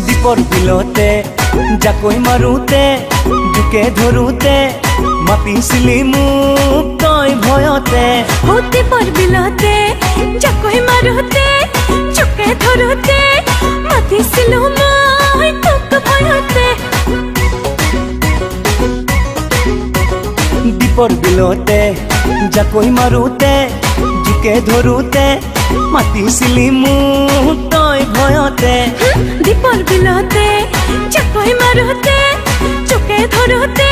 দীপর বিলতে জাকৈ মাৰোতে বুকে ধৰোতে মাতিছিলি মোক তই ভয়তে দীপৰ বিলতে জাকৈ মাৰোতে বুকে ধৰোতে মাতিছিলো মই তোক ভয়তে দীপৰ বিলতে জাকৈ মাৰোতে বুকে ধৰোতে মাতিছিলি মোক তই ভয়তে দীপৰ বিলতে জাকৈ মাৰোতে বুকে ধৰোতে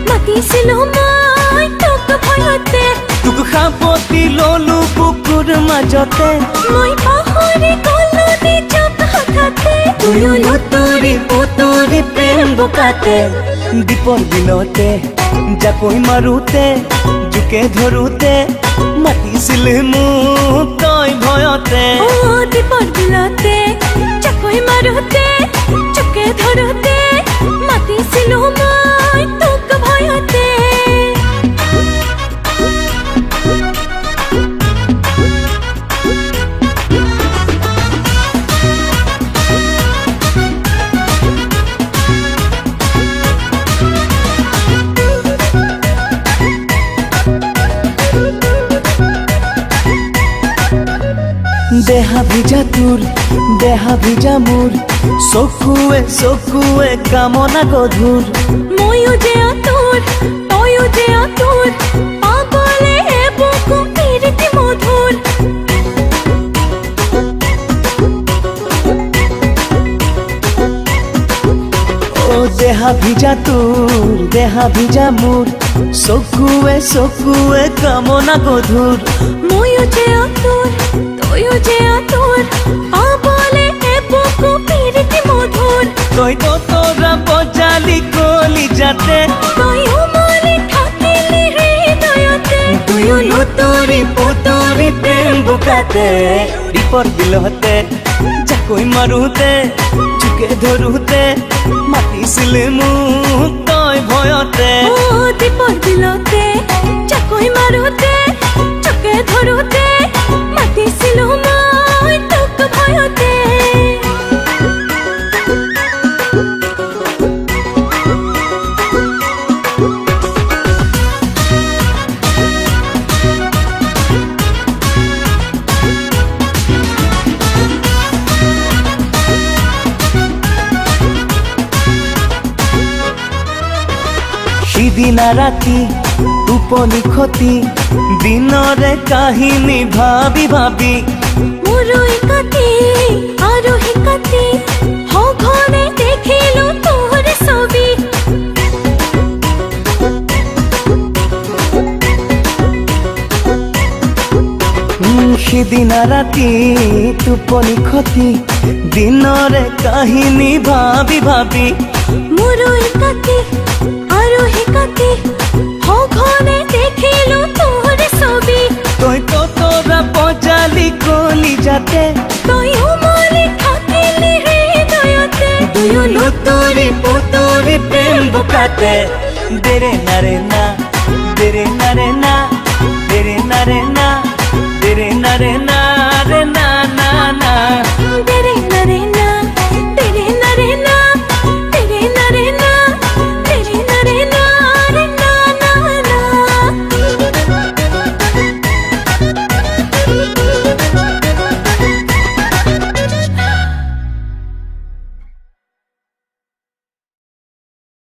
মাতিছিলো মই তোক ভয়তে তোক সাৱটি ললো বুকুৰ মাজতে মই পাহৰি গলো নিজক হঠাতে তুয়ো লুতুৰি পুতুৰি প্ৰেম বোকাতে দীপৰ বিলতে জাকৈ মাৰোতে বুকে ধৰোতে মাতিছিলি মোক তই ভয়তে দীপৰ বিলতে জাকৈ মাৰোতে বুকে ধৰোতে মাতিছিলো মই তোক ভয়তে দেহা ভিজা তোৰ দেহা ভিজা মোৰ চকুৱে চকুৱে কামনা গধুৰ ময়ো যে আতুৰ তয়ো যে আতুৰ পাগলে বুকু পিৰিতি মধুৰ ও দেহা ভিজা তোৰ দেহা ভিজা মোৰ চকুৱে চকুৱে কামনা গধুৰ ময়ো যে আতুৰ তয়ো যে আতুৰ পাগলে বুকু পিৰিতি মধুৰ তই তো তোৰা বজালি কলি যাতে তয়ো মলি থাকিলি হৃদয়তে তুয়ো লুতুৰি পুতুৰি প্ৰেম বোকাতে দীপৰ বিলতে জাকৈ মাৰোতে বুকে ধৰোতে মাতিছিলি মোক তই ভয়তে দীপৰ বিলতে জাকৈ মাৰোতে বুকে ধৰোতে মাতিছিলো মই তোক ভয়তে সিদিনা ৰাতি টোপনি খতি দিনৰে কাহিনী ভাবি ভাবি মোৰো একাতি আৰু হেকাতি সঘনে দেখিলো তোৰ ছবি সিদিনা ৰাতি টোপনি খতি দিনৰে কাহিনী ভাবি ভাবি মোৰো একাতি আৰু হেকাতি সঘনে দেখিলো তোৰ ছবি তই তো তোৰা বজালি কলি যাতে তয়ো মলি থাকিলি হৃদয়তে দুয়ো লুতুৰি পুতুৰি প্ৰেম বোকাতে দেৰে নাৰে না